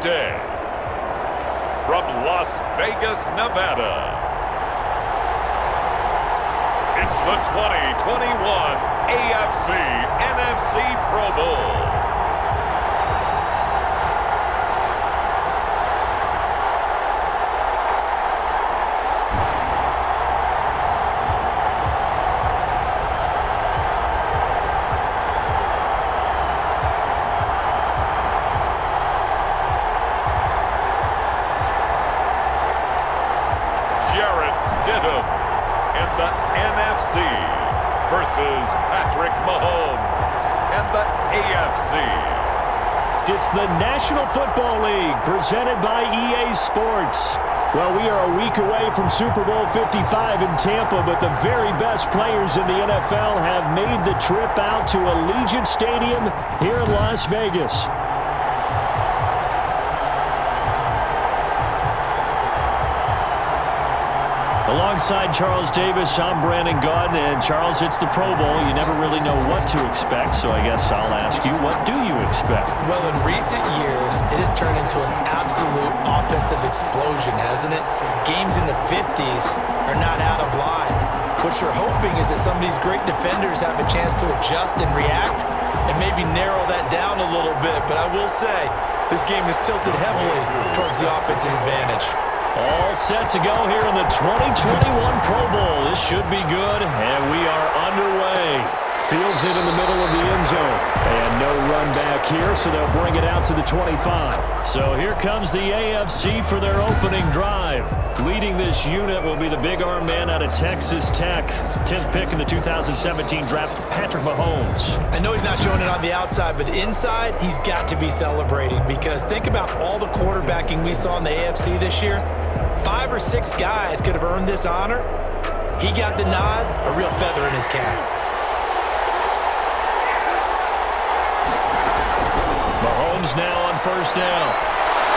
day, from Las Vegas, Nevada, it's the 2021 AFC NFC Pro Bowl. And the NFC versus Patrick Mahomes and the AFC. It's the National Football League presented by EA Sports. Well, we are a week away from Super Bowl 55 in Tampa, but the very best players in the NFL have made the trip out to Allegiant Stadium here in Las Vegas. Alongside Charles Davis, I'm Brandon Gaudin, and Charles, it's the Pro Bowl. You never really know what to expect, so I guess I'll ask you, what do you expect? Well, in recent years, it has turned into an absolute offensive explosion, hasn't it? Games in the 50s are not out of line. What you're hoping is that some of these great defenders have a chance to adjust and react and maybe narrow that down a little bit. But I will say, this game is tilted heavily towards the offensive advantage. All set to go here in the 2021 Pro Bowl. This should be good, and we are underway. Fields in the middle of the end zone. And no run back here, so they'll bring it out to the 25. So here comes the AFC for their opening drive. Leading this unit will be the big arm man out of Texas Tech. 10th pick in the 2017 draft, Patrick Mahomes. I know he's not showing it on the outside, but inside, he's got to be celebrating, because think about all the quarterbacking we saw in the AFC this year. 5 or 6 guys could have earned this honor. He got the nod, a real feather in his cap. Mahomes now on first down.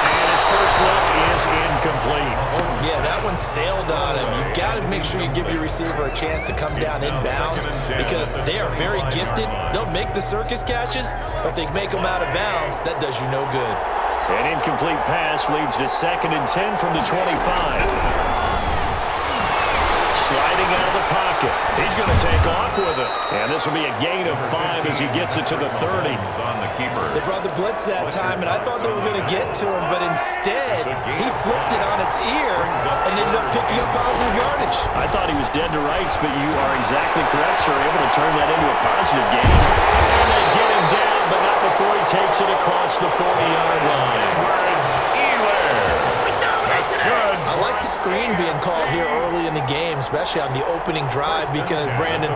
And his first look is incomplete. Yeah, that one sailed on him. You've got to make sure you give your receiver a chance to come down inbounds, because they are very gifted. They'll make the circus catches, but if they make them out of bounds, that does you no good. An incomplete pass leads to 2nd and 10 from the 25. Sliding out of the pocket. He's going to take off with it. And this will be a gain of 5 as he gets it to the 30. They brought the blitz that time, and I thought they were going to get to him, but instead, he flipped it on its ear and ended up picking up positive yardage. I thought he was dead to rights, but you are exactly correct, sir. Able to turn that into a positive gain. And they get him down, but not before he takes it across the 40-yard line. That's good. I like the screen being called here early in the game, especially on the opening drive, because, Brandon,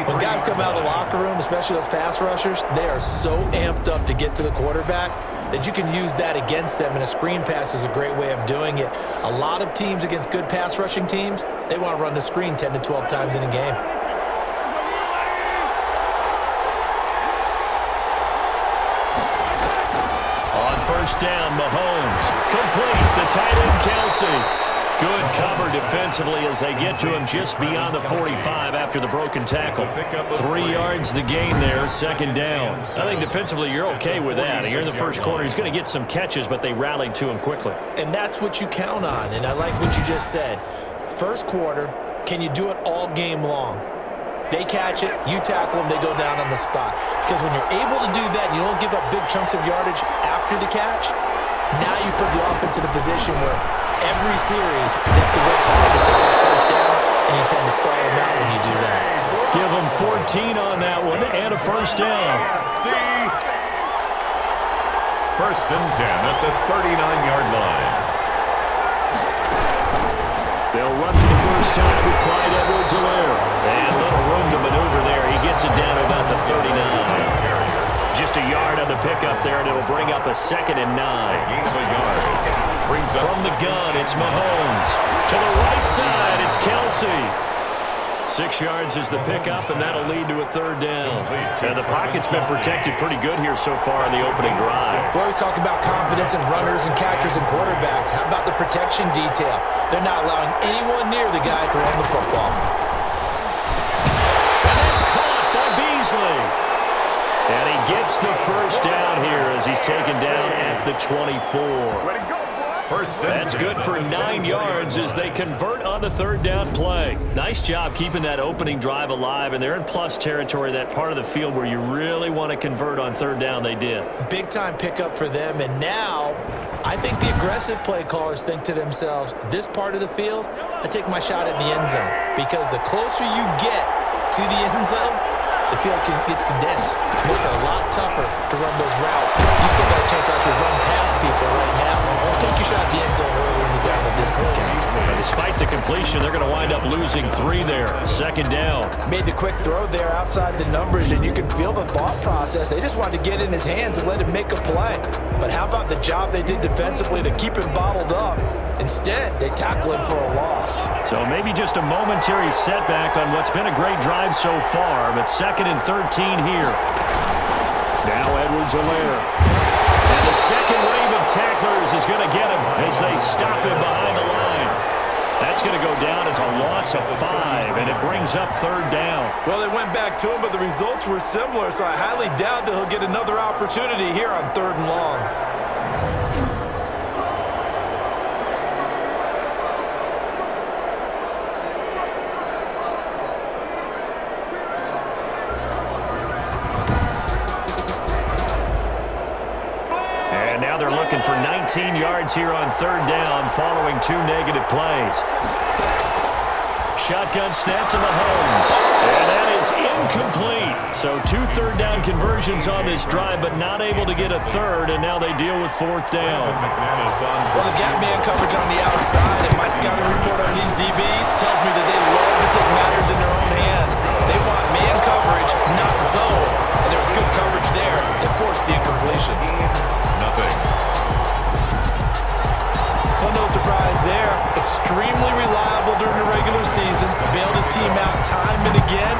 when guys come out of the locker room, especially those pass rushers, they are so amped up to get to the quarterback that you can use that against them, and a screen pass is a great way of doing it. A lot of teams against good pass rushing teams, they want to run the screen 10 to 12 times in a game. First down, Mahomes. Complete. The tight end, Kelsey. Good cover defensively as they get to him just beyond the 45 after the broken tackle. 3 yards the gain there, 2nd down. I think defensively you're okay with that. Here in the first quarter, he's going to get some catches, but they rallied to him quickly. And that's what you count on, and I like what you just said. First quarter, can you do it all game long? They catch it, you tackle them, they go down on the spot. Because when you're able to do that, you don't give up big chunks of yardage after the catch, now you put the offense in a position where every series they have to work hard to pick up first downs, and you tend to stall them out when you do that. Give them 14 on that one and a first down. First and 10 at the 39-yard line. They'll run for the first time with Clyde Edwards-Helaire. And little room to maneuver there. He gets it down to about the 39. Just a yard on the pickup there, and it'll bring up a 2nd and 9. From the gun, it's Mahomes. To the right side, it's Kelsey. 6 yards is the pickup, and that'll lead to a 3rd down. And the pocket's been protected pretty good here so far in the opening drive. We always talk about confidence in runners and catchers and quarterbacks. How about the protection detail? They're not allowing anyone near the guy throwing the football. And that's caught by Beasley. And he gets the first down here as he's taken down at the 24. That's good for 9 yards as they convert on the third down play. Nice job keeping that opening drive alive, and they're in plus territory, that part of the field where you really want to convert on third down. They did. Big-time pickup for them, and now I think the aggressive play callers think to themselves, this part of the field, I take my shot at the end zone, because the closer you get to the end zone, the field gets condensed. It makes it a lot tougher to run those routes. You still got a chance to actually run past people right now. Take your shot at the end zone early in the down the distance count. Despite the completion, they're going to wind up losing 3 there. Second down. Made the quick throw there outside the numbers, and you can feel the thought process. They just wanted to get in his hands and let him make a play. But how about the job they did defensively to keep him bottled up? Instead, they tackle him for a loss. So maybe just a momentary setback on what's been a great drive so far, but 2nd and 13 here. Now Edwards-Helaire. And the second wave of tacklers is going to get him as they stop him behind the line. That's going to go down as a loss of 5, and it brings up third down. Well, they went back to him, but the results were similar, so I highly doubt that he'll get another opportunity here on 3rd and long. For 19 yards here on 3rd down following 2 negative plays. Shotgun snap to Mahomes. And that is incomplete. So 2 third down conversions on this drive, but not able to get a third, and now they deal with 4th down. Well, they've got man coverage on the outside, and my scouting report on these DBs tells me that they love to take matters in their own hands. They want man coverage, not zone. And there was good coverage there that forced the incompletion. Well, no surprise there. Extremely reliable during the regular season. Bailed his team out time and again.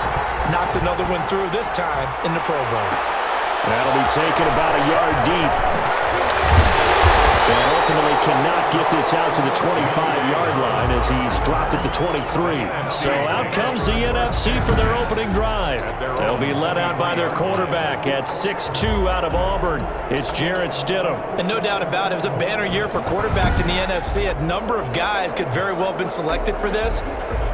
Knocks another one through, this time in the Pro Bowl. That'll be taken about a yard deep. And ultimately cannot get this out to the 25-yard line as he's dropped at the 23. So out comes the NFC for their opening drive. They'll be led out by their quarterback at 6'2" out of Auburn. It's Jarrett Stidham. And no doubt about it, it was a banner year for quarterbacks in the NFC. A number of guys could very well have been selected for this.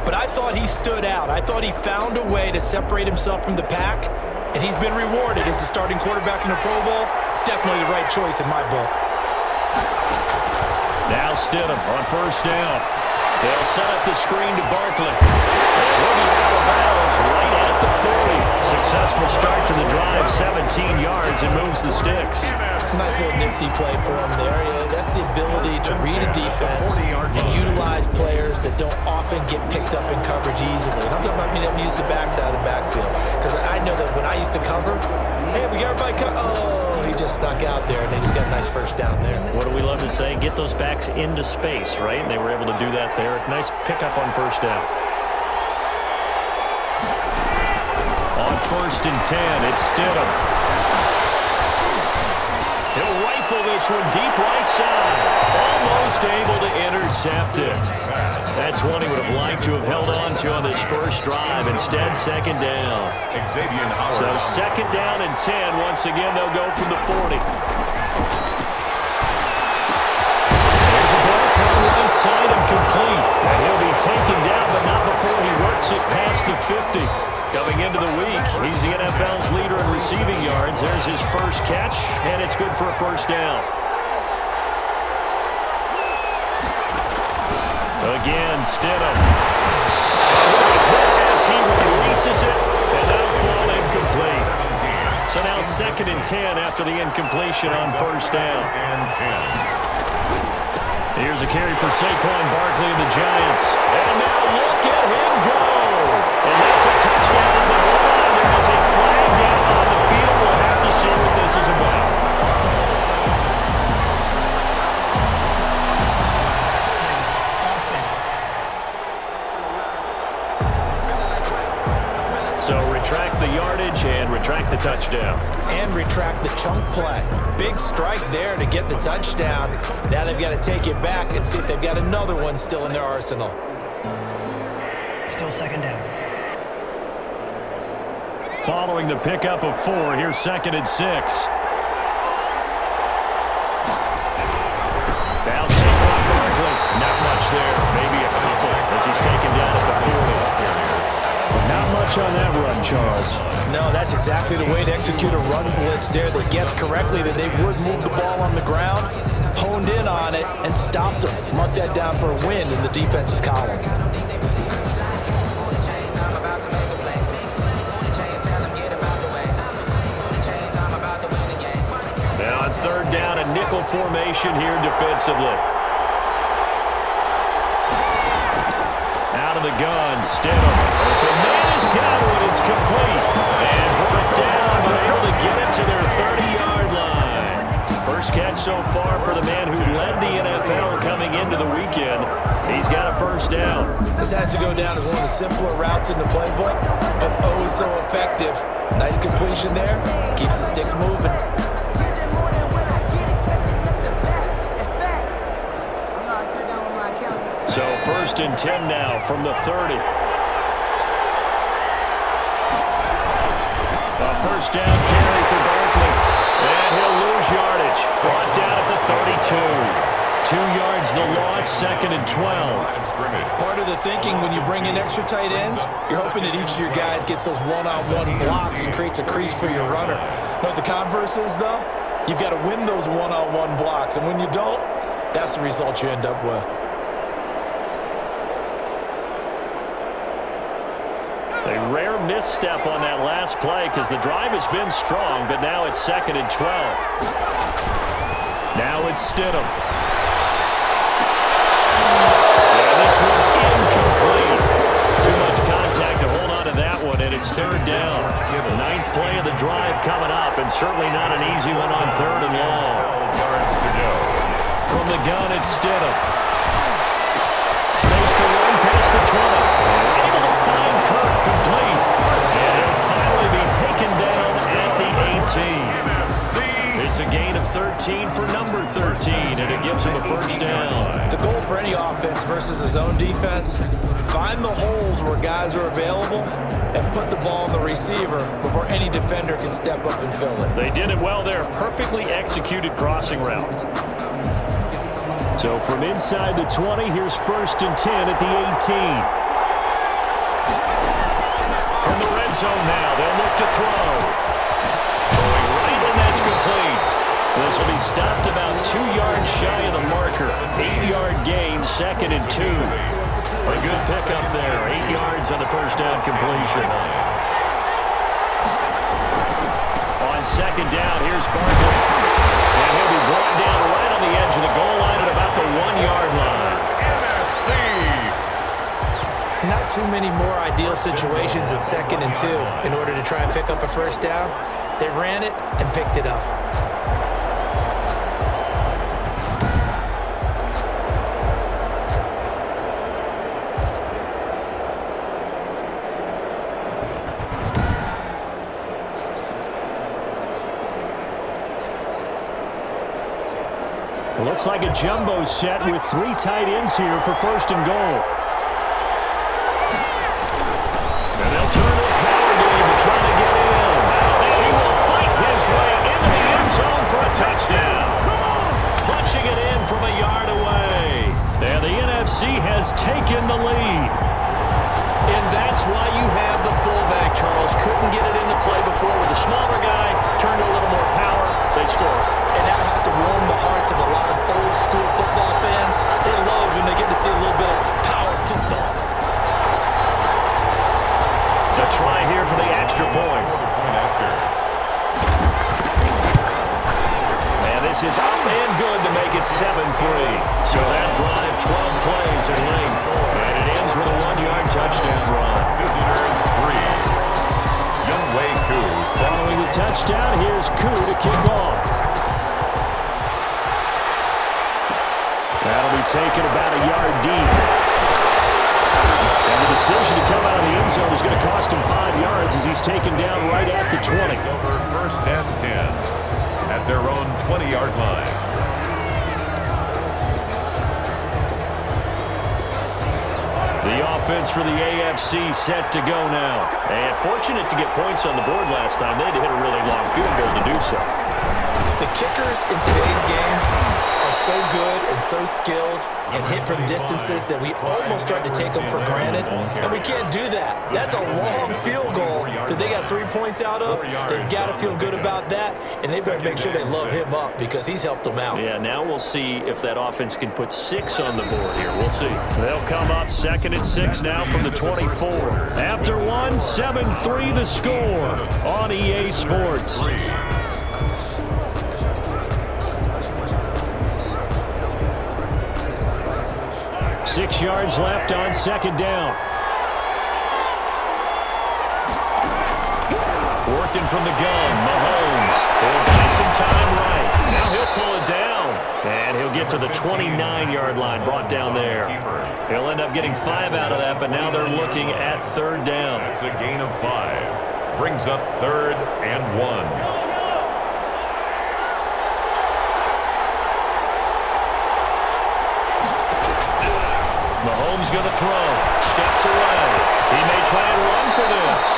But I thought he stood out. I thought he found a way to separate himself from the pack. And he's been rewarded as the starting quarterback in the Pro Bowl. Definitely the right choice in my book. Now Stidham on 1st down. They'll set up the screen to Barkley. And he'll be out of bounds right at the 40. Successful start to the drive, 17 yards, and moves the sticks. Nice little nifty play for him there. Yeah, that's the ability to read a defense and utilize players that don't often get picked up in coverage easily. And I'm talking about being able to use the backs out of the backfield. Because I know that when I used to cover, hey, we got everybody covered. Oh, he just stuck out there, and they just got a nice first down there. What do we love to say? Get those backs into space, right? And they were able to do that there. Nice pickup on 1st down. On 1st and 10, it's Stidham. He'll rifle this one deep right side. Almost able to intercept it. That's one he would have liked to have held on to on this first drive. Instead, 2nd down. So 2nd down and 10. Once again, they'll go from the 40. There's a ball from the right side and complete. And he'll be taken down, but not before he works it past the 50. Coming into the week, he's the NFL's leader in receiving yards. There's his first catch, and it's good for a 1st down. Again, Stidham. As he releases it, and that'll fall incomplete. So now 2nd and 10 after the incompletion on 1st down. Here's a carry for Saquon Barkley and the Giants. And now look at him go. And that's a touchdown. But hold on, there is a flag down on the field. We'll have to see what this is about. So retract the yardage and retract the touchdown. And retract the chunk play. Big strike there to get the touchdown. Now they've got to take it back and see if they've got another one still in their arsenal. Still 2nd down. following the pickup of 4. Here's 2nd and 6. Down Saquon Barkley. Not much there. Maybe a couple as he's taken down at the 40. Not much on that run, Charles. No, that's exactly the way to execute a run blitz there. They guessed correctly that they would move the ball on the ground, honed in on it, and stopped them. Mark that down for a win in the defense's column. Now on 3rd down, a nickel formation here defensively. Out of the gun, Stidham. The man is got it. It's complete. And brought down, but able to get it to their 30-yard line. First catch so far for the man who led the NFL coming into the weekend. He's got a first down. This has to go down as one of the simpler routes in the playbook, but oh so effective. Nice completion there. Keeps the sticks moving. So 1st and 10 now from the 30. A first down carry for Barkley. And he'll lose yardage. Brought down at the 32. 2 yards the loss, 2nd and 12. Part of the thinking when you bring in extra tight ends, you're hoping that each of your guys gets those one-on-one blocks and creates a crease for your runner. You know what the converse is, though? You've got to win those one-on-one blocks, and when you don't, that's the result you end up with. A rare misstep on that last play because the drive has been strong, but now it's 2nd and 12. Now it's Stidham. And this one incomplete. Too much contact to hold on to that one, and it's 3rd down. 9th play of the drive coming up, and certainly not an easy one on 3rd and long. From the gun, it's Stidham. Space to run past the 20. Able to find Kirk complete. And he'll finally be taken down at the 18. It's a gain of 13 for number 13, and it gives him a first down. The goal for any offense versus his own defense, find the holes where guys are available and put the ball on the receiver before any defender can step up and fill it. They did it well there. Perfectly executed crossing route. So from inside the 20, here's 1st and 10 at the 18. From the red zone now, they'll look to throw. Going right, and that's complete. This will be stopped about 2 yards shy of the marker. 8-yard gain, 2nd and 2. A good pickup there. 8 yards on the first down completion. On 2nd down, here's Barkley. And he'll be brought down right on the edge of the goal line at about the 1-yard line. NFC. Not too many more ideal situations at 2nd and 2 in order to try and pick up a first down. They ran it and picked it up. Looks like a jumbo set with 3 tight ends here for 1st and goal. And they'll turn it power game to try to get in. And he will fight his way into the end zone for a touchdown. Punching it in from a yard away. And the NFC has taken the lead. And that's why you have the fullback, Charles. Couldn't get it into play before with the smaller guy. Turned a little more power. They score. And that has to warm the hearts of a lot of old school football fans. They love when they get to see a little bit of power football. A try here for the extra point. And this is up and good to make it 7-3. So that drive, 12 plays in length. And it ends with a 1-yard touchdown run. Visitors 3. Youngway Koo. Following the touchdown, here's Koo to kick off. That'll be taken about a yard deep. And the decision to come out of the end zone is going to cost him 5 yards as he's taken down right at the 20. Over 1st and 10 at their own 20-yard line. The The offense for the AFC set to go now. And fortunate to get points on the board last time. They had to hit a really long field goal to do so. The kickers in today's game are so good and so skilled and hit from distances that we almost start to take them for granted, and we can't do that. That's a long field goal that they got 3 points out of. They've got to feel good about that, and they better make sure they love him up because he's helped them out. Yeah, now we'll see if that offense can put 6 on the board here. We'll see. They'll come up 2nd and 6 now from the 24. After one, 7-3 the score on EA Sports. 6 yards left on 2nd down. Working from the gun, Mahomes. He'll buy some time right. Now he'll pull it down. And he'll get to the 29-yard line, brought down there. He'll end up getting 5 out of that, but now they're looking at 3rd down. That's a gain of 5. Brings up 3rd and 1. Mahomes going to throw. Steps away. He may try and run for this.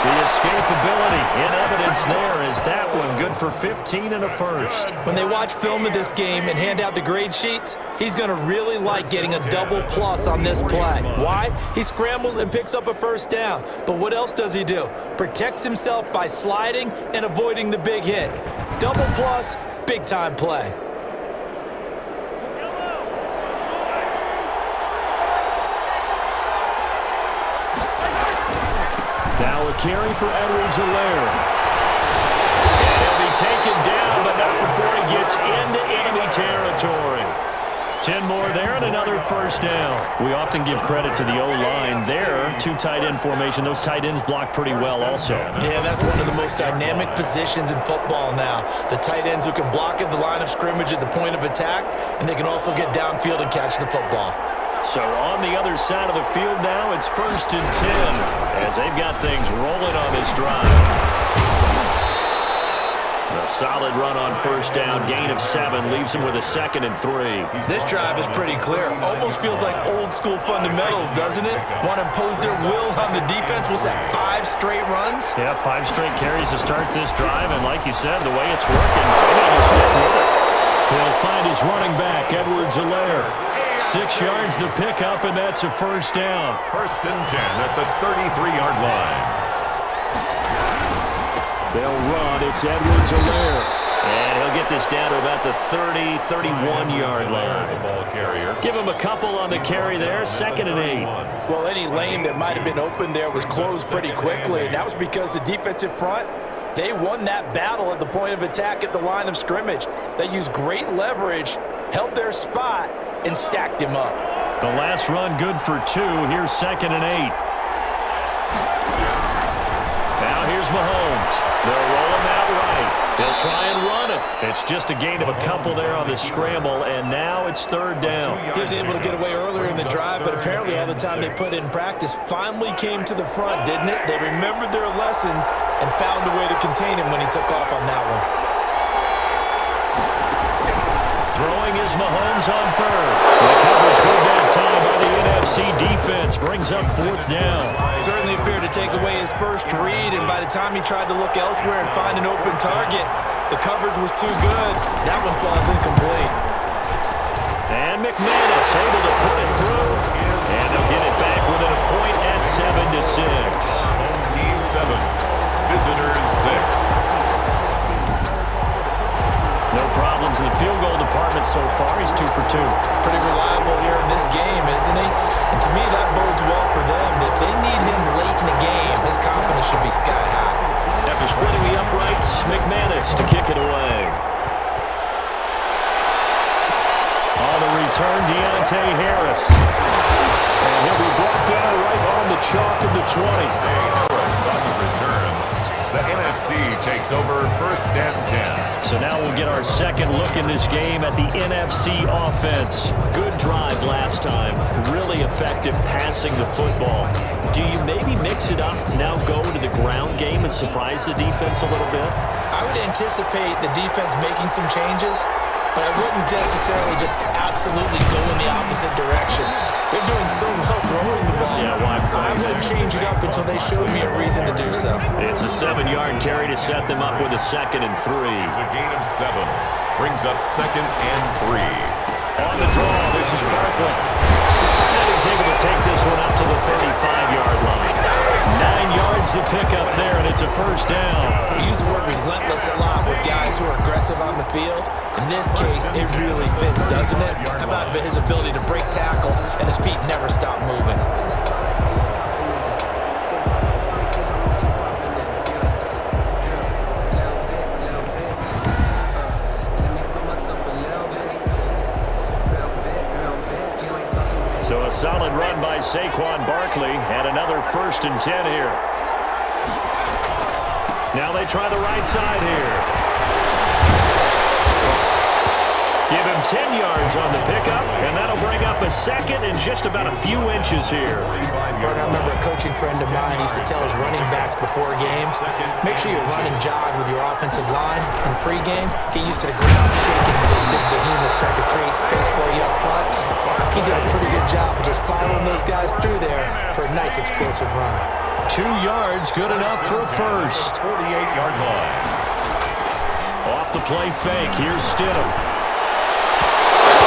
The escapability in evidence there is that one good for 15 and a first. When they watch film of this game and hand out the grade sheets, he's going to really like getting a double plus on this play. Why? He scrambles and picks up a 1st down. But what else does he do? Protects himself by sliding and avoiding the big hit. Double plus, big time play. Now a carry for Edwards-Helaire. And he'll be taken down, but not before he gets into enemy territory. 10 more there and another 1st down. We often give credit to the O-line there. 2 tight end formation. Those tight ends block pretty well also. Yeah, that's one of the most dynamic positions in football now. The tight ends who can block at the line of scrimmage at the point of attack, and they can also get downfield and catch the football. So on the other side of the field now, it's 1st and 10 as they've got things rolling on this drive. A solid run on 1st down, gain of 7, leaves him with a 2nd and 3. This drive is pretty clear. Almost feels like old school fundamentals, doesn't it? Want to impose their will on the defense. Was that 5 straight runs? Yeah, 5 straight carries to start this drive, and like you said, the way it's working, they'll stick with it. He'll find his running back, Edwards-Helaire. 6 yards the pickup, and that's a 1st down. 1st and 10 at the 33-yard line. They'll run. It's Edwards-Helaire. And he'll get this down to about the 30, 31-yard line. Ball carrier. Give him a couple on the carry there. 2nd and 8. Well, any lane that might have been open there was closed pretty quickly, and that was because the defensive front, they won that battle at the point of attack at the line of scrimmage. They used great leverage, held their spot, and stacked him up. The last run good for 2. Here's 2nd and 8. Now here's Mahomes. They'll roll him out right. They'll try and run him. It's just a gain of a couple there on the scramble, and now it's 3rd down. He was able to get away earlier in the drive, but apparently all the time they put in practice finally came to the front, didn't it? They remembered their lessons and found a way to contain him when he took off on that one. Throwing is Mahomes on 3rd. The coverage good that time by the NFC defense brings up 4th down. Certainly appeared to take away his first read, and by the time he tried to look elsewhere and find an open target, the coverage was too good. That one falls incomplete. And McManus able to put it through, and they'll get it back within a point at 7-6. Home team 7, visitors 6. No problems in the field goal department so far. He's 2 for 2. Pretty reliable here in this game, isn't he? And to me, that bodes well for them. If they need him late in the game, his confidence should be sky high. After splitting the uprights, McManus to kick it away. On the return, Deontay Harris. And he'll be brought down right on the chalk of the 20. Harris on the return. The NFC takes over 1st and 10. So now we'll get our second look in this game at the NFC offense. Good drive last time. Really effective passing the football. Do you maybe mix it up, now go to the ground game and surprise the defense a little bit? I would anticipate the defense making some changes, but I wouldn't necessarily just absolutely go in the opposite direction. They're doing so well throwing the ball. Yeah, I wouldn't change it up until they showed me a reason to do so. It's a 7-yard carry to set them up with a 2nd and 3. It's a gain of 7. Brings up 2nd and 3. On the draw, this is Barkley. And he's able to take this one up to the 35-yard line. 9 yards to pick up there, and it's a first down. We use the word relentless a lot with guys who are aggressive on the field. In this case, it really fits, doesn't it? How about his ability to break tackles and his feet never stop moving? So a solid run by Saquon Barkley, and another 1st and 10 here. Now they try the right side here. Give him 10 yards on the pickup, and that'll bring up a 2nd and just about a few inches here. Bert, I remember a coaching friend of mine used to tell his running backs before games, make sure you run and jog with your offensive line in pregame. Get used to the ground shaking when those big behemoths start to create space for you up front. He did a pretty good job of just following those guys through there for a nice explosive run. 2 yards, good enough for a first. 48-yard line. Off the play fake, here's Stidham.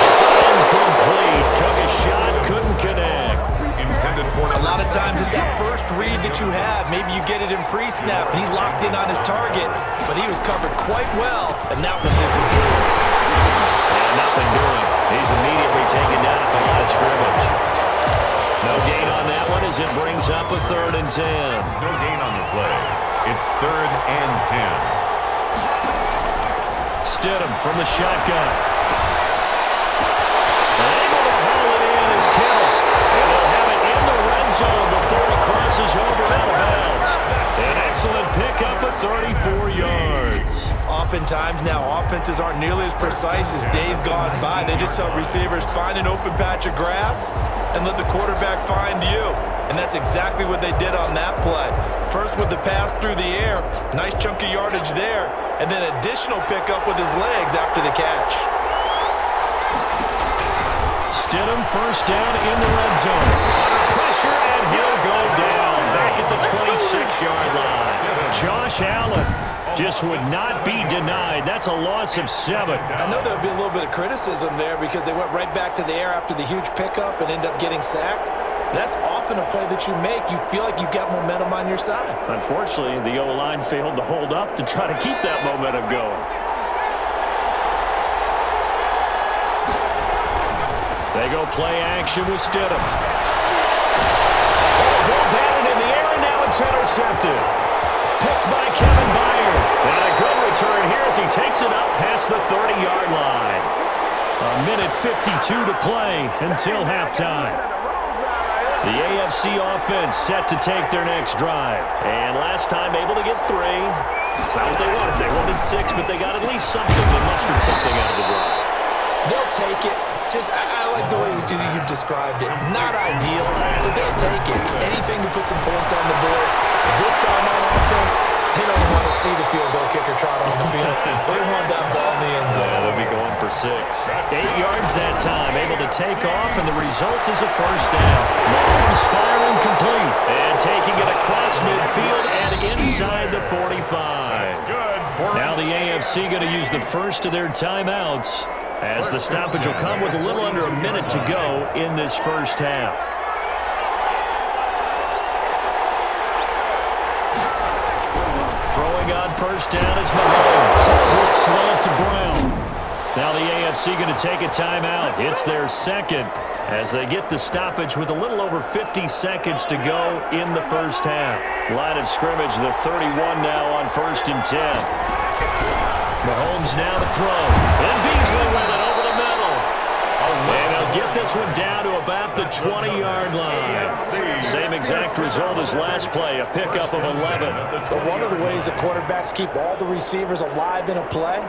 It's incomplete. Took a shot, couldn't connect. Intended for A lot of times it's that first read that you have. Maybe you get it in pre-snap, and he locked in on his target, but he was covered quite well, and that one's incomplete. And nothing doing. He's immediately taken down at the line of scrimmage. No gain on that one as it brings up a 3rd and 10. No gain on the play. It's 3rd and 10. Stidham from the shotgun. Able to haul it in is Kittle. And they'll have it in the red zone before he crosses over out of bounds. An excellent pickup of 34 yards. Oftentimes now, offenses aren't nearly as precise as days gone by. They just tell receivers, find an open patch of grass and let the quarterback find you. And that's exactly what they did on that play. First with the pass through the air, nice chunk of yardage there, and then additional pickup with his legs after the catch. Stidham first down in the red zone. Under pressure, and he'll go down back at the 26-yard line. Josh Allen just would not be denied. That's a loss of 7. I know there'll be a little bit of criticism there because they went right back to the air after the huge pickup and end up getting sacked. That's often a play that you make. You feel like you've got momentum on your side. Unfortunately, the O-line failed to hold up to try to keep that momentum going. They go play action with Stidham. Ball batted in the air, and now it's intercepted. Picked by Kevin Byard. And a good return here as he takes it up past the 30-yard line. A minute 52 to play until halftime. The AFC offense set to take their next drive. And last time able to get 3. That's not what they wanted. They wanted 6, but they got at least something. They mustered something out of the drive. They'll take it. I like the way you've described it. Not ideal, but they'll take it. Anything to put some points on the board. This time on offense, they don't want to see the field goal kicker trot on the field. They want that ball in the end zone. Yeah, they'll be going for 6. 8 yards that time, able to take off, and the result is a first down. Mahomes firing complete, and taking it across midfield and inside the 45. Now the AFC going to use the first of their timeouts, as the stoppage will come with a little under a minute to go in this first half. Throwing on first down is Mahomes. Quick slant to Brown. Now the AFC going to take a timeout. It's their second as they get the stoppage with a little over 50 seconds to go in the first half. Line of scrimmage, the 31 now on 1st and 10. Mahomes now to throw. And Beasley with it over the middle. And he'll get this one down to about the 20-yard line. Same exact result as last play, a pickup of 11. But one of the ways the quarterbacks keep all the receivers alive in a play,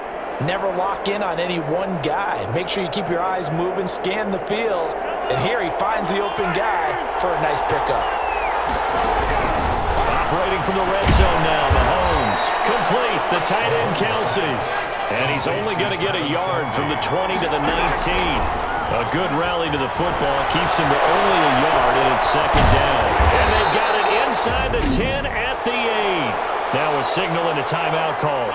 never lock in on any one guy. Make sure you keep your eyes moving, scan the field. And here he finds the open guy for a nice pickup. Operating from the red zone now, Mahomes. Complete, the tight end Kelsey. And he's only going to get a yard from the 20 to the 19. A good rally to the football keeps him to only a yard, and it's second down. And they've got it inside the 10 at the 8. Now a signal and a timeout call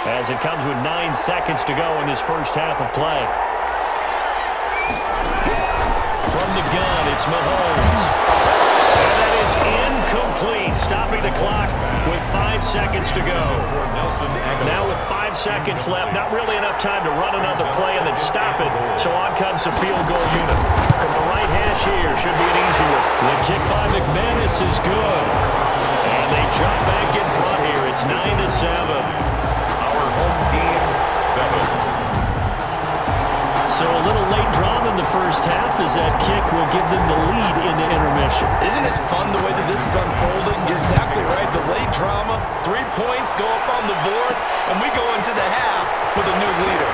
as it comes with 9 seconds to go in this first half of play. From the gun, it's Mahomes. And that is incomplete, stopping the clock with 5 seconds to go. Now with 5 seconds left, not really enough time to run another play and then stop it. So on comes the field goal unit. From the right hash here, should be an easy one. The kick by McManus is good. And they jump back in front here. It's 9-7. Our home team, 7. So a little late drama in the first half as that kick will give them the lead into intermission. Isn't this fun the way that this is unfolding? You're exactly right. The late drama, 3 points go up on the board, and we go into the half with a new leader.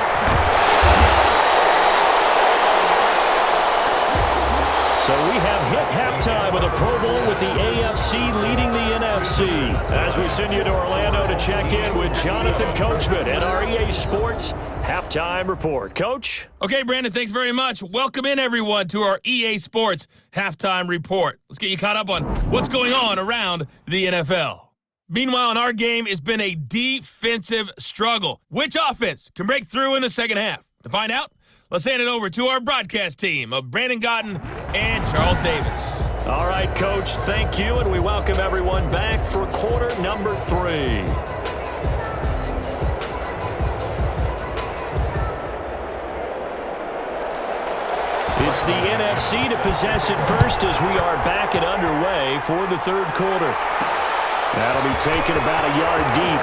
So we have hit halftime with a Pro Bowl with the AFC leading the NFC. As we send you to Orlando to check in with Jonathan Coachman at our EA Sports Halftime Report. Coach? Okay, Brandon, thanks very much. Welcome in, everyone, to our EA Sports Halftime Report. Let's get you caught up on what's going on around the NFL. Meanwhile, in our game, it's been a defensive struggle. Which offense can break through in the second half? To find out, let's hand it over to our broadcast team of Brandon Gotten and Charles Davis. All right, Coach, thank you, and we welcome everyone back for quarter number 3. It's the NFC to possess it first as we are back and underway for the third quarter. That'll be taken about a yard deep.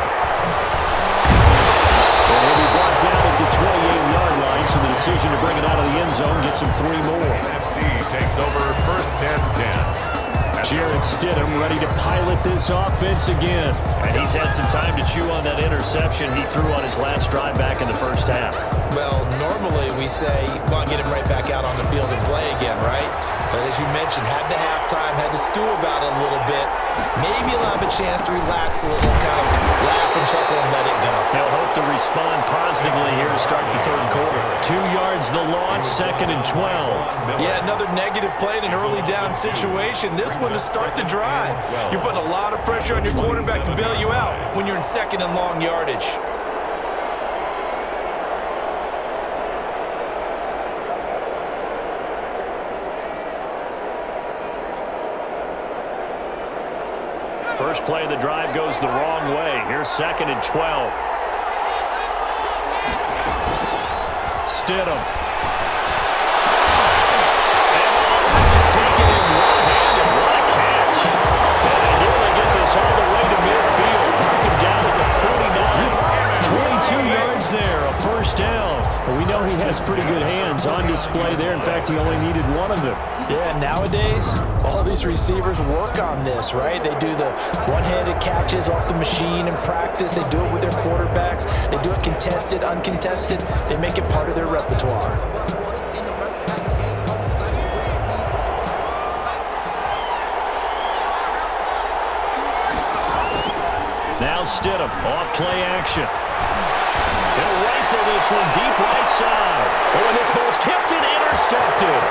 And he'll be brought down at the 28-yard line, so the decision to bring it out of the end zone gets him 3 more. NFC takes over first and 10. Jarrett Stidham ready to pilot this offense again. And he's had some time to chew on that interception he threw on his last drive back in the first half. Well, normally we say, well, get him right back out on the field and play again, right? But as you mentioned, had the halftime, had to stew about it a little bit. Maybe he'll have a chance to relax a little, kind of laugh and chuckle and let it go. He'll hope to respond positively here to start the third quarter. 2 yards the loss, second and 12. Yeah, another negative play in an early down situation. This one to start the drive. You're putting a lot of pressure on your quarterback to bail you out when you're in second and long yardage. First play of the drive goes the wrong way. Here's second and 12. Stidham. And this is taken in one-handed. What a catch. And they nearly get this all the way to midfield. Mark him down at the 49. 22 yards there, a first down. But we know he has pretty good hands on display there. In fact, he only needed one of them. Yeah, nowadays, all these receivers work on this, right? They do the one-handed catches off the machine in practice. They do it with their quarterbacks. They do it contested, uncontested. They make it part of their repertoire. Now Stidham, off play action. He'll rifle this one deep right side. Oh, and this ball's tipped and intercepted.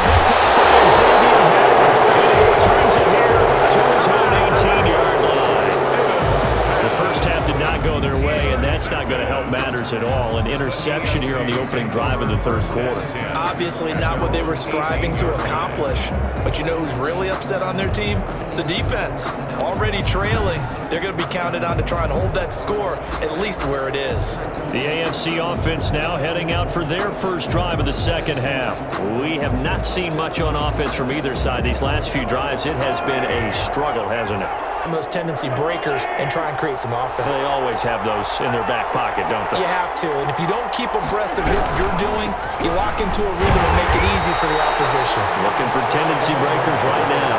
Picked up by Xavier Howard. And he returns it here to his own 18-yard line. The first half did not go their way, and that's not going to help matters at all. An interception here on the opening drive of the third quarter. Obviously not what they were striving to accomplish. But you know who's really upset on their team? The defense. Already trailing. They're going to be counted on to try and hold that score at least where it is. The AFC offense now heading out for their first drive of the second half. We have not seen much on offense from either side. These last few drives, it has been a struggle, hasn't it? Some of those tendency breakers and try and create some offense. They always have those in their back pocket, don't they? You have to, and if you don't keep abreast of what you're doing, you lock into a rhythm and make it easy for the opposition. Looking for tendency breakers right now.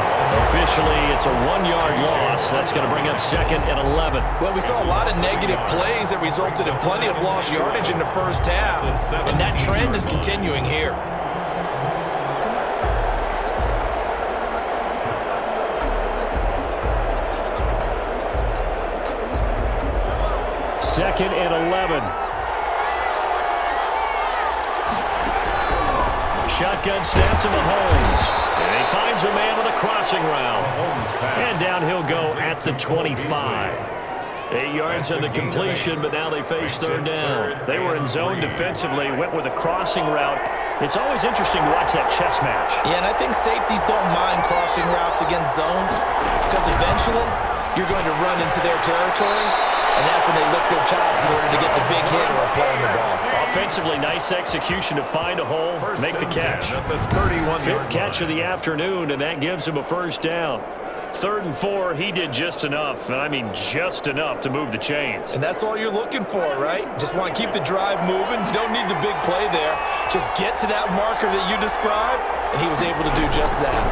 Officially, it's a 1-yard loss. That's going to bring up second and 11. Well, we saw a lot of negative plays that resulted in plenty of lost yardage in the first half, and that trend is continuing here. Second and 11. Shotgun snap to Mahomes. And he finds a man on the crossing route. And down he'll go at the 25. 8 yards on the completion, but now they face third down. They were in zone defensively, went with a crossing route. It's always interesting to watch that chess match. Yeah, and I think safeties don't mind crossing routes against zone because eventually you're going to run into their territory, and that's when they lick their chops in order to get the big hit or play in the ball. Offensively, nice execution to find a hole, make the catch. Fifth catch of the afternoon, and that gives him a first down. 3rd and 4, he did just enough, and I mean just enough to move the chains. And that's all you're looking for, right? Just want to keep the drive moving. You don't need the big play there. Just get to that marker that you described, and he was able to do just that.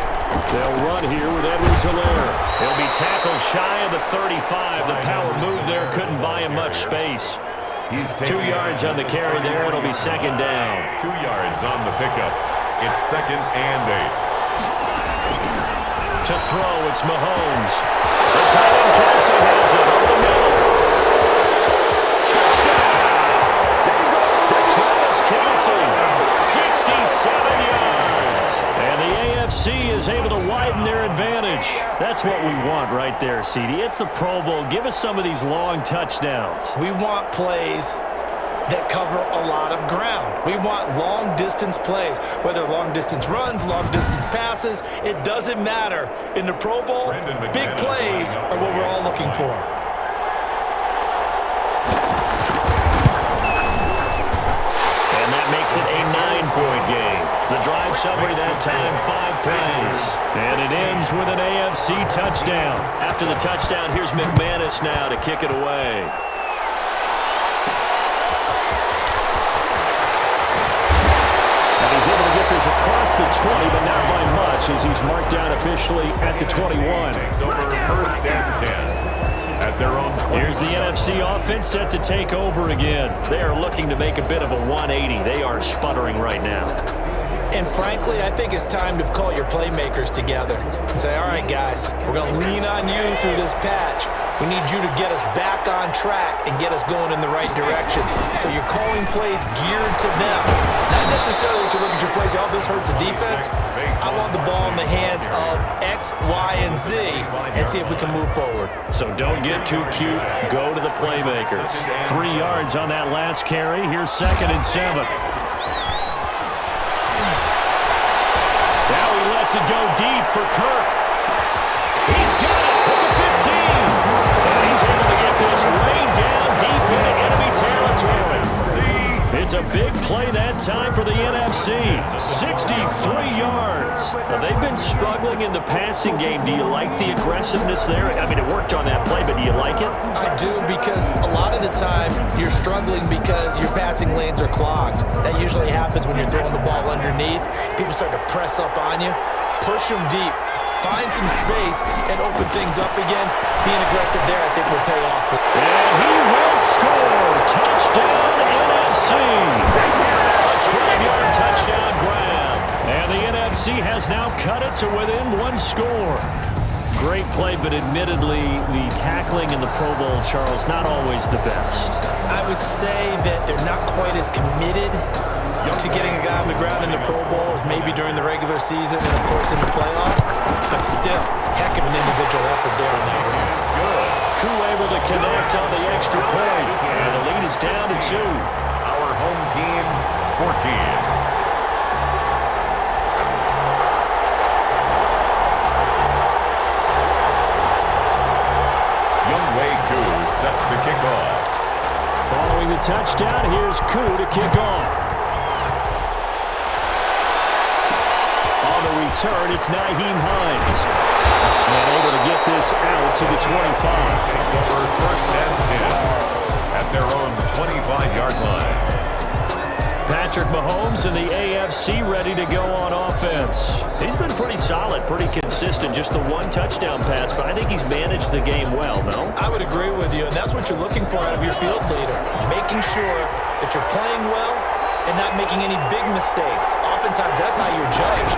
They'll run here with Edwards-Helaire. He'll be tackled shy of the 35. The power move there couldn't buy him much space. 2 yards on the carry there. It'll be second down. 2 yards on the pickup. It's 2nd and 8. To throw, it's Mahomes. The tight end Kelsey has it over the middle. Touchdown! Travis Kelsey, 67 yards. And the AFC is able to widen their advantage. That's what we want right there, CD. It's the Pro Bowl. Give us some of these long touchdowns. We want plays that cover a lot of ground. We want long-distance plays, whether long-distance runs, long-distance passes. It doesn't matter. In the Pro Bowl, big plays are what we're all looking for. And that makes it a 9-point game. The drive summary that time, 5 plays. And it ends with an AFC touchdown. After the touchdown, here's McManus now to kick it away. He's able to get this across the 20, but not by much as he's marked down officially at the 21. Takes over 1st and 10 at their own 20. Here's the NFC offense set to take over again. They are looking to make a bit of a 180. They are sputtering right now. And frankly, I think it's time to call your playmakers together and say, all right, guys, we're going to lean on you through this patch. We need you to get us back on track and get us going in the right direction. So you're calling plays geared to them. Not necessarily that you look at your plays, oh, this hurts the defense. I want the ball in the hands of X, Y, and Z and see if we can move forward. So don't get too cute. Go to the playmakers. 3 yards on that last carry. Here's 2nd and 7. Now he lets it go deep for Kirk. He's got it with the 15. And he's able to get this way down deep into enemy territory. It's a big play that time for the NFC. 63 yards. Now, they've been struggling in the passing game. Do you like the aggressiveness there? I mean, it worked on that play, but do you like it? I do, because a lot of the time you're struggling because your passing lanes are clogged. That usually happens when you're throwing the ball underneath. People start to press up on you. Push them deep. Find some space and open things up again. Being aggressive there, I think, will pay off. And he will score. Touchdown, NFC. A 12-yard touchdown grab. And the NFC has now cut it to within 1 score. Great play, but admittedly, the tackling in the Pro Bowl, Charles, not always the best. I would say that they're not quite as committed to getting a guy on the ground in the Pro Bowl as maybe during the regular season and, of course, in the playoffs. But still, heck of an individual effort there in that run. Koo able to connect on the extra point. And the lead is down to 2. Our home team, 14. Younghoe Koo set to kick off. Following the touchdown, here's Koo to kick off. On the return, it's Nyheim Hines. And able to get this out to the 25. Takes over 1st and 10 at their own 25-yard line. Patrick Mahomes and the AFC ready to go on offense. He's been pretty solid, pretty consistent. Just the 1 touchdown pass, but I think he's managed the game well, no? I would agree with you, and that's what you're looking for out of your field leader. Making sure that you're playing well and not making any big mistakes. Oftentimes, that's how you're judged.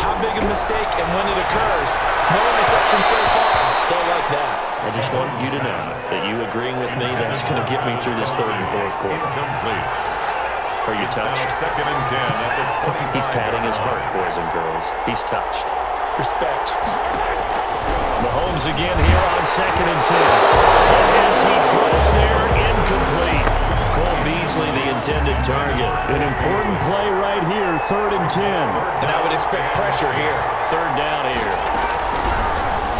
How big a mistake and when it occurs. No interception so far. They'll like that. I just wanted you to know that you agreeing with me, that's going to get me through this 3rd and 4th quarter. Incomplete. Are you touched? Second and 10 at the He's patting his heart, boys and girls. He's touched. Respect. Mahomes again here on second and 10. As he throws there, incomplete. Cole Beasley, the intended target. An important play right here, third and 10. And I would expect pressure here. Third down here.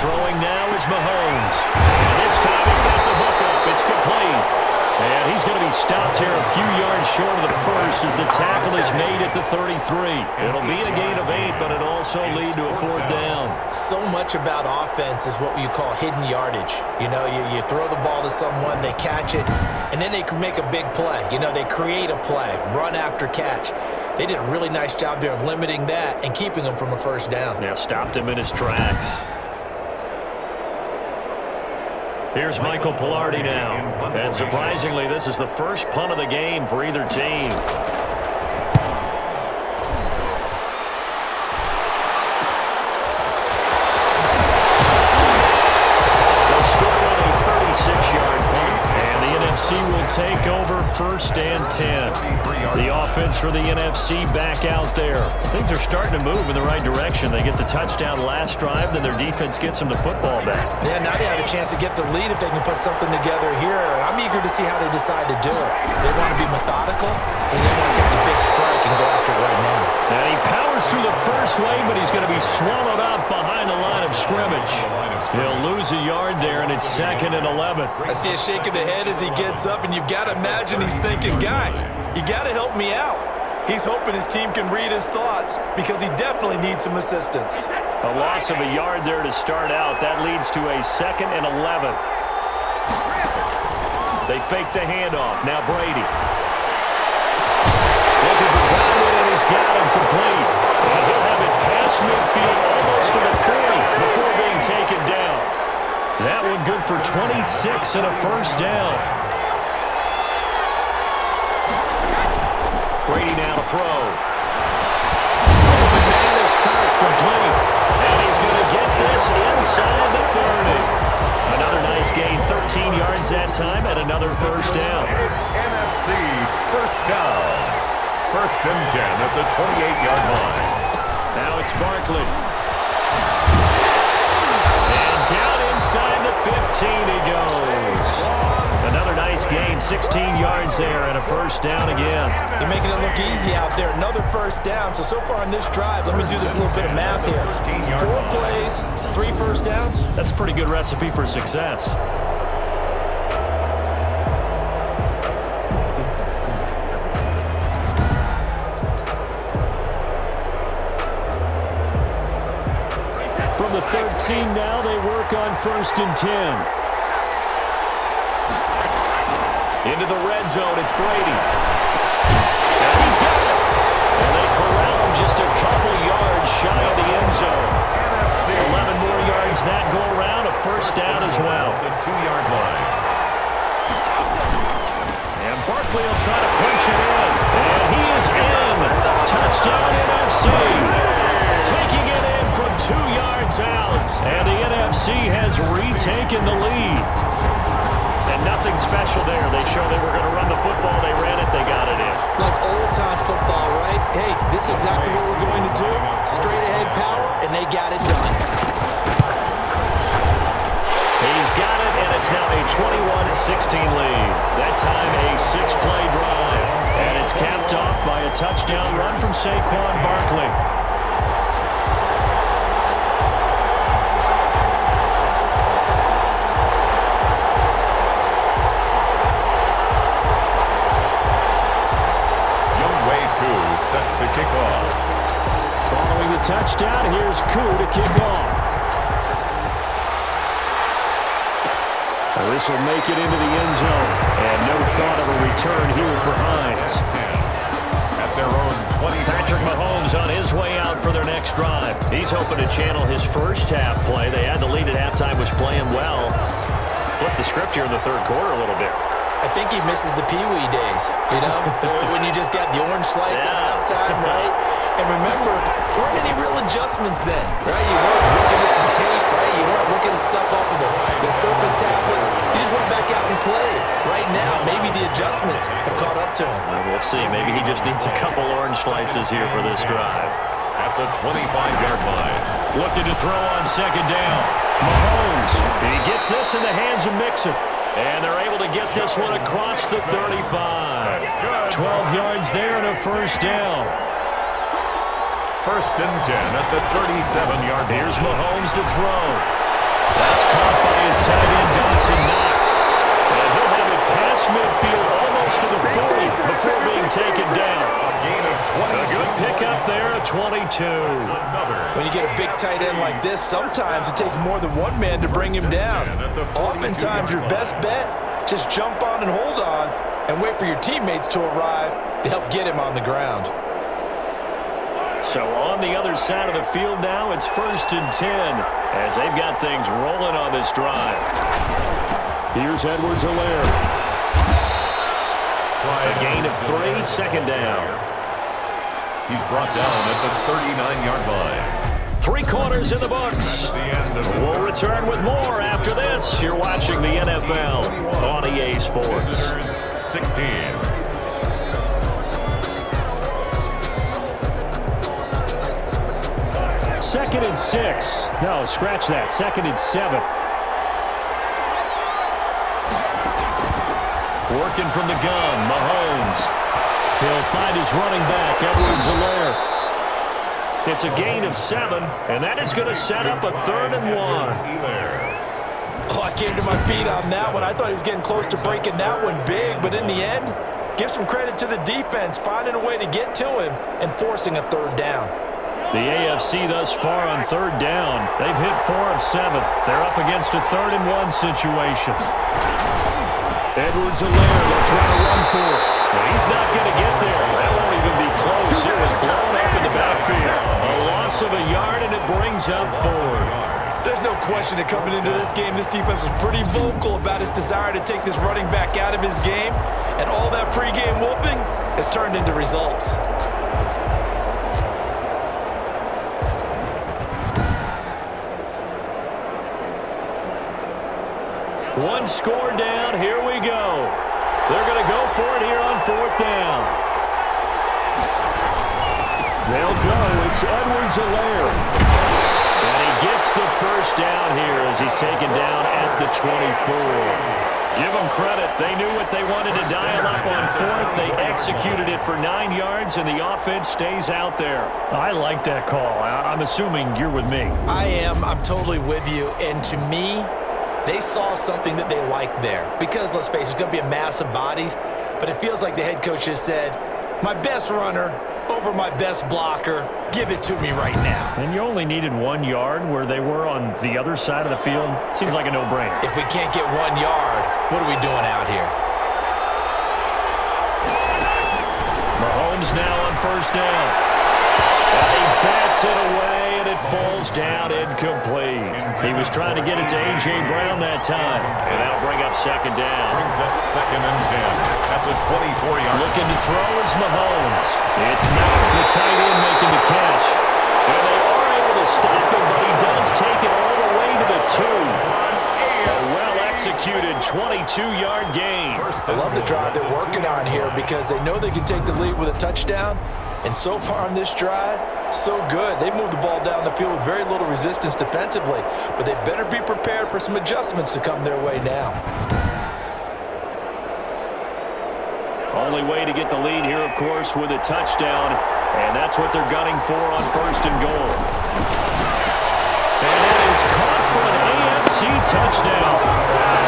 Throwing now is Mahomes. And this time he's got the hook up. It's complete. And he's going to be stopped here a few yards short of the first as the tackle is made at the 33. It'll be a gain of 8, but it'll also lead to a fourth down. So much about offense is what you call hidden yardage. You know, you throw the ball to someone, they catch it, and then they can make a big play. You know, they create a play, run after catch. They did a really nice job there of limiting that and keeping him from a first down. Yeah, stopped him in his tracks. Here's Michael Pilardi now. And surprisingly, this is the first punt of the game for either team. They scored on a 36-yard punt. And the NFC will take over first and 10. The offense for the NFC back out there. Things are starting to move in the right direction. They get the touchdown last drive, then their defense gets them the football back. Yeah, now they have a chance to get the lead if they can put something together here. I'm eager to see how they decide to do it. They want to be methodical, or they want to take the big strike and go after it right now. And he powers through the first wave, but he's going to be swallowed up behind the line of scrimmage. He'll lose a yard there, and it's second and 11. I see a shake of the head as he gets up, and you've got to imagine he's thinking, guys, you got to help me out. He's hoping his team can read his thoughts because he definitely needs some assistance. A loss of a yard there to start out. That leads to a second and 11. They fake the handoff. Now Brady. Looking for Godwin, and he's got him complete. And he'll have it past midfield almost to the 40 before being taken down. That one good for 26 and a first down. Brady now to throw. The man is Kirk, complete. And he's going to get this inside the 30. Another nice gain, 13 yards that time, and another first down. NFC first down. First and 10 at the 28-yard line. Now it's Barkley. And down inside the 15 he goes. Another nice gain, 16 yards there, and a first down again. They're making it look easy out there. Another first down. So far on this drive, let me do this little bit of math here. 4 plays, 3 first downs. That's a pretty good recipe for success. From the 13 now, they work on first and 10. Into the red zone, it's Brady. And he's got it. And they corral him just a couple yards shy of the end zone. 11 more yards that go around, a first down as well. The 2-yard line. And Barkley will try to punch it in. And he is in. Touchdown NFC. Taking it in from 2 yards out. And the NFC has retaken the lead. And nothing special there. They showed they were going to run the football. They ran it. They got it in. Like old-time football, right? Hey, this is exactly what we're going to do. Straight-ahead power, and they got it done. He's got it, and it's now a 21-16 lead. That time a 6-play drive. And it's capped off by a touchdown run from Saquon Barkley. To kick off. Following the touchdown, here's Koo to kick off. Well, this will make it into the end zone. And no thought of a return here for Hines. At their own 20. Patrick Mahomes on his way out for their next drive. He's hoping to channel his first half play. They had the lead at halftime, was playing well. Flip the script here in the third quarter a little bit. I think he misses the Pee-wee days, you know, when you just got the orange slice at halftime, right? And remember, there weren't any real adjustments then, right? You weren't looking at some tape, right? You weren't looking his stuff off of the surface tablets. He just went back out and played. Right now, maybe the adjustments have caught up to him. We'll see. Maybe he just needs a couple orange slices here for this drive. At the 25-yard line. Looking to throw on second down. Mahomes. He gets this in the hands of Mixon. And they're able to get this one across the 35. 12 yards there and a first down. First and 10 at the 37-yard line. Here's Mahomes to throw. That's caught by his tight end, Dawson Knox. And he'll have it past midfield almost to the 40 before being taken down. A good pickup there at 22. When you get a big tight end like this, sometimes it takes more than one man to bring him down. Oftentimes, your best bet, just jump on and hold on and wait for your teammates to arrive to help get him on the ground. So on the other side of the field now, it's first and 10 as they've got things rolling on this drive. Here's Edwards-Helaire. A gain of 3, second down. He's brought down at the 39-yard line. 3 quarters in the books. We'll return with more after this. You're watching the NFL on EA Sports. 16. Second and 6. No, scratch that. Second and 7. Working from the gun, Mahomes. He'll find his running back, Edwards-Helaire. It's a gain of 7, and that is going to set up a 3rd and 1. Oh, I came to my feet on that one. I thought he was getting close to breaking that one big, but in the end, give some credit to the defense, finding a way to get to him and forcing a 3rd down. The AFC thus far on 3rd down. They've hit 4 of 7. They're up against a 3rd and 1 situation. Edwards-Helaire, they'll try to run for it. Well, he's not going to get there. That won't even be close. It was blown up in the backfield. A loss of a yard, and it brings up 4th. There's no question that coming into this game, this defense was pretty vocal about his desire to take this running back out of his game, and all that pregame wolfing has turned into results. One score down. Here we go. They're going to go for it here on 4th down. They'll go. It's Edwards-Helaire. And he gets the first down here as he's taken down at the 24. Give them credit. They knew what they wanted to dial up on 4th. They executed it for 9 yards, and the offense stays out there. I like that call. I'm assuming you're with me. I am. I'm totally with you. And to me, they saw something that they liked there. Because, let's face it, it's going to be a mass of bodies. But it feels like the head coach has said, my best runner over my best blocker, give it to me right now. And you only needed 1 yard where they were on the other side of the field. Seems like a no-brainer. If we can't get 1 yard, what are we doing out here? Mahomes now on first down. And he bats it away, and it falls down incomplete. He was trying to get it to A.J. Brown that time, and that'll bring up second down. Brings up 2nd and 10 at the 24-yard. Looking to throw is Mahomes. It's Knox, the tight end, making the catch. And they are able to stop him, but he does take it all the way to the 2. A well-executed 22-yard gain. I love the drive they're working on here because they know they can take the lead with a touchdown. And so far on this drive, so good. They've moved the ball down the field with very little resistance defensively, but they better be prepared for some adjustments to come their way now. Only way to get the lead here, of course, with a touchdown, and that's what they're gunning for on 1st and goal. And it is caught for an AFC touchdown.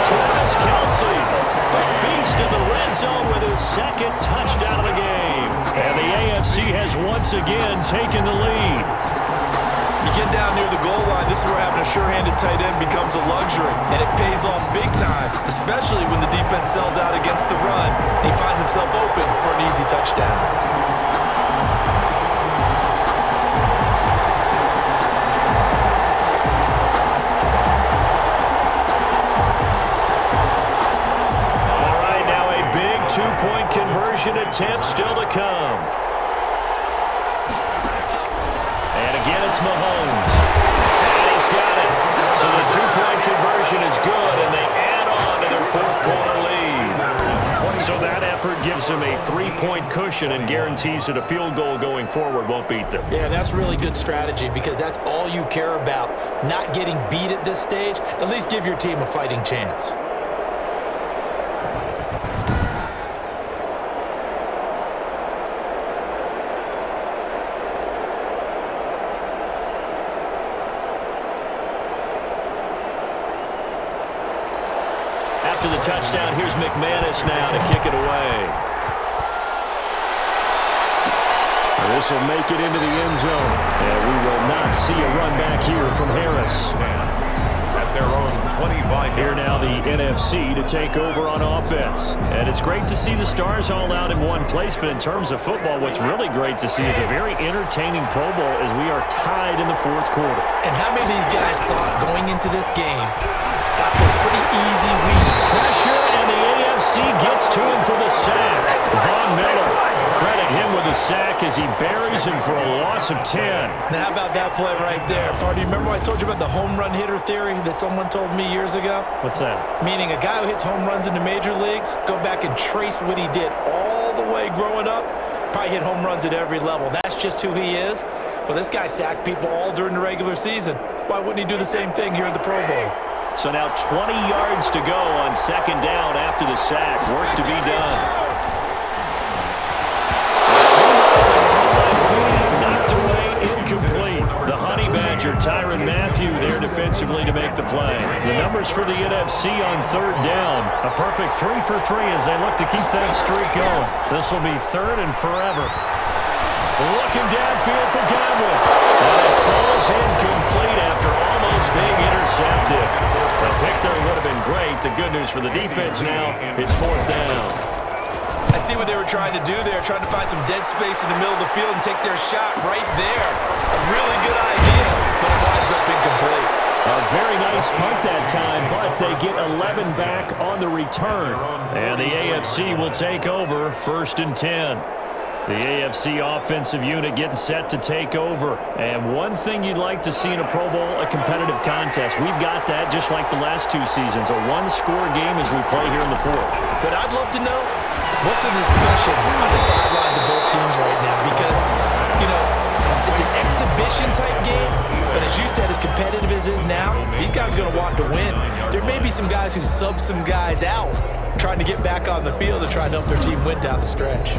Travis Kelce, a beast in the red zone with his 2nd touchdown of the game. And the AFC has once again taken the lead. You get down near the goal line, this is where having a sure-handed tight end becomes a luxury, and it pays off big time, especially when the defense sells out against the run, and he finds himself open for an easy touchdown. Two-point conversion attempt still to come. And again, it's Mahomes. And he's got it. So the two-point conversion is good, and they add on to their fourth quarter lead. So that effort gives them a 3-point cushion and guarantees that a field goal going forward won't beat them. Yeah, that's really good strategy because that's all you care about. Not getting beat at this stage. At least give your team a fighting chance. After the touchdown, here's McManus now to kick it away. This will make it into the end zone. And we will not see a run back here from Harris. At their own 25. Here now the NFC to take over on offense. And it's great to see the stars all out in one place, but in terms of football, what's really great to see is a very entertaining Pro Bowl as we are tied in the fourth quarter. And how many of these guys thought going into this game after a pretty easy week? Pressure, and the AFC gets to him for the sack. Von Miller, credit him with a sack as he buries him for a loss of 10. Now, how about that play right there? Party, remember I told you about the home run hitter theory that someone told me years ago? What's that? Meaning a guy who hits home runs in the major leagues, go back and trace what he did all the way growing up, probably hit home runs at every level. That's just who he is. Well, this guy sacked people all during the regular season. Why wouldn't he do the same thing here in the Pro Bowl? So now 20 yards to go on second down after the sack. Work to be done. Knocked away, incomplete. The Honey Badger, Tyrann Mathieu, there defensively to make the play. The numbers for the NFC on third down. A perfect 3 for 3 as they look to keep that streak going. This will be third and forever. Looking downfield for Godwin. And it falls incomplete after almost being intercepted. The pick there would have been great. The good news for the defense now, it's fourth down. I see what they were trying to do there, trying to find some dead space in the middle of the field and take their shot right there. A really good idea, but it winds up incomplete. A very nice punt that time, but they get 11 back on the return. And the AFC will take over first and 10. The AFC offensive unit getting set to take over. And one thing you'd like to see in a Pro Bowl, a competitive contest. We've got that just like the last two seasons, a one-score game as we play here in the fourth. But I'd love to know, what's the discussion on the sidelines of both teams right now? Because, you know, it's an exhibition-type game, but as you said, as competitive as it is now, these guys are going to want to win. There may be some guys who sub some guys out, trying to get back on the field and trying to help their team win down the stretch.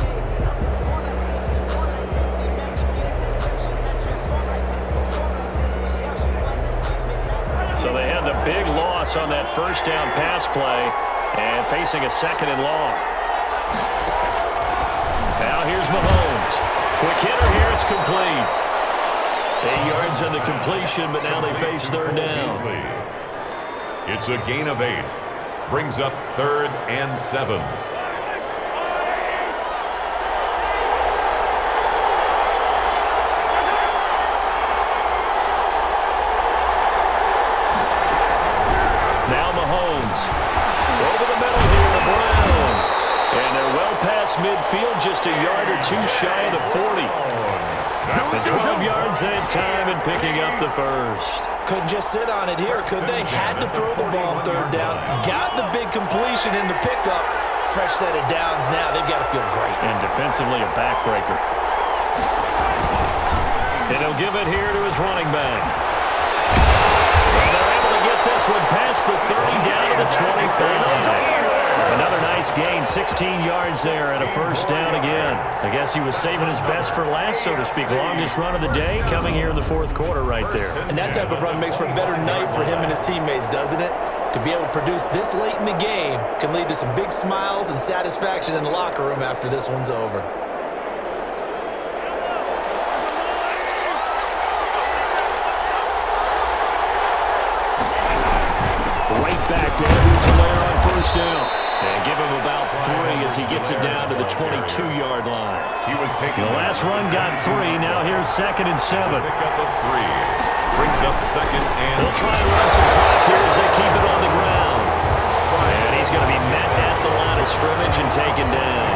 So they had the big loss on that first down pass play and facing a second and long. Now here's Mahomes. Quick hitter here, it's complete. 8 yards on the completion, but now they face third down. It's a gain of 8. Brings up 3rd and 7. Midfield just a yard or two shy of the 40. The 12 yards that time and picking up the first. Couldn't just sit on it here, could they? Had to throw the ball on third down. Got the big completion in the pickup. Fresh set of downs now. They've got to feel great. And defensively a backbreaker. And he'll give it here to his running back. And they're able to get this one past the 30 down to the 25. Another nice gain, 16 yards there and a first down again. I guess he was saving his best for last, so to speak. Longest run of the day coming here in the fourth quarter right there. And that type of run makes for a better night for him and his teammates, doesn't it? To be able to produce this late in the game can lead to some big smiles and satisfaction in the locker room after this one's over. Right back to Edwards-Helaire on first down. And give him about 3 as he gets it down to the 22-yard line. He was taking the last run got 3. Now here's 2nd and 7. Pick up of 3. Brings up 2nd and They'll try and run some clock here as they keep it on the ground. And he's going to be met at the line of scrimmage and taken down.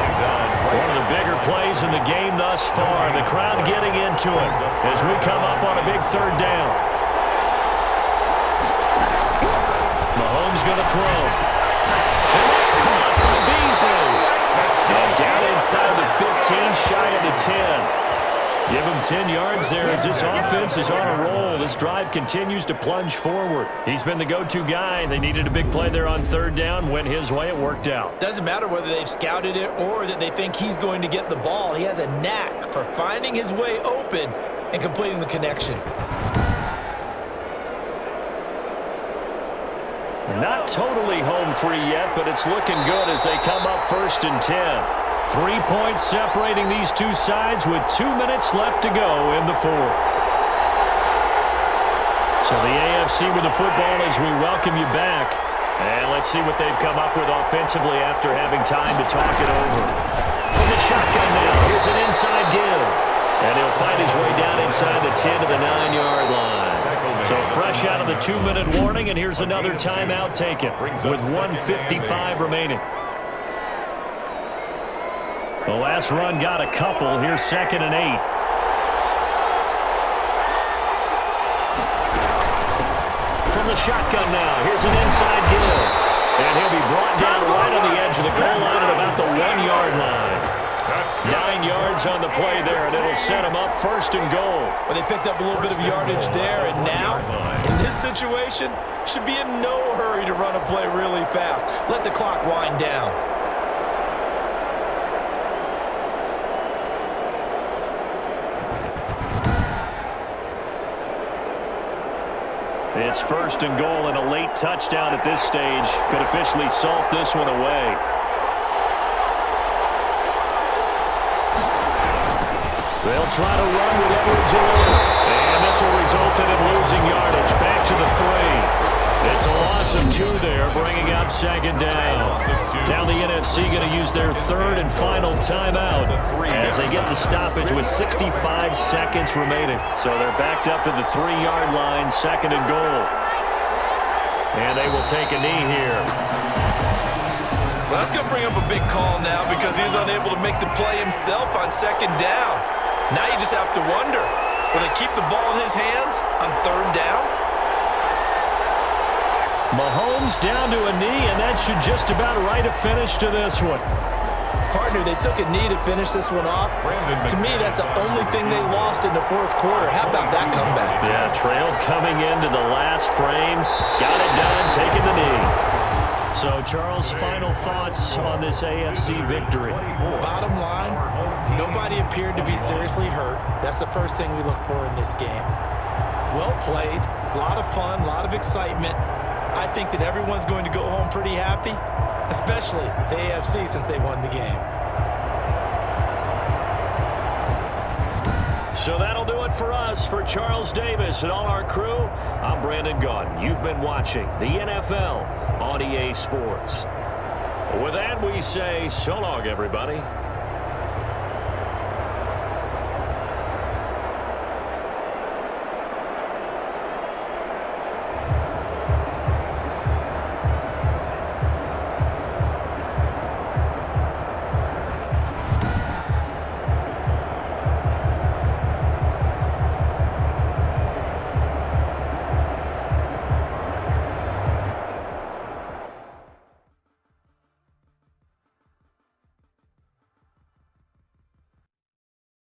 One of the bigger plays in the game thus far. The crowd getting into it as we come up on a big third down. Mahomes going to throw. And that's caught by Beasley. And down inside the 15, shy of the 10. Give him 10 yards there as this offense is on a roll. This drive continues to plunge forward. He's been the go-to guy. They needed a big play there on third down. Went his way. It worked out. Doesn't matter whether they've scouted it or that they think he's going to get the ball. He has a knack for finding his way open and completing the connection. Not totally home free yet, but it's looking good as they come up 1st and 10. 3 points separating these two sides with 2 minutes left to go in the 4th. So the AFC with the football as we welcome you back. And let's see what they've come up with offensively after having time to talk it over. From the shotgun now, here's an inside give. And he'll find his way down inside the 10 to the 9-yard line. So fresh out of the 2-minute warning, and here's another timeout taken with 1:55 remaining. The last run got a couple. Here's 2nd and 8. From the shotgun now, here's an inside give. And he'll be brought down right on the edge of the goal line at about the 1-yard line. 9 yards on the play there, and it'll set him up 1st and goal. But they picked up a little bit of yardage there, and now, in this situation, should be in no hurry to run a play really fast. Let the clock wind down. It's 1st and goal, and a late touchdown at this stage could officially salt this one away. They'll try to run with Edwards-Helaire. And this will result in him losing yardage. Back to the 3. It's a loss of 2 there, bringing up 2nd down. Now the NFC going to use their 3rd and final timeout as they get the stoppage with 65 seconds remaining. So they're backed up to the 3-yard line, 2nd and goal. And they will take a knee here. Well, that's going to bring up a big call now because he's unable to make the play himself on 2nd down. Now you just have to wonder, will they keep the ball in his hands on 3rd down? Mahomes down to a knee, and that should just about write a finish to this one. Partner, they took a knee to finish this one off. To me, that's the only thing they lost in the 4th quarter. How about that comeback? Yeah, trailed coming into the last frame. Got it done, taking the knee. So, Charles, final thoughts on this AFC victory? Bottom line, nobody appeared to be seriously hurt. That's the first thing we look for in this game. Well played, a lot of fun, a lot of excitement. I think that everyone's going to go home pretty happy, especially the AFC since they won the game. So that'll do it for us. For Charles Davis and all our crew, I'm Brandon Gaudin. You've been watching the NFL on EA Sports. With that, we say so long, everybody.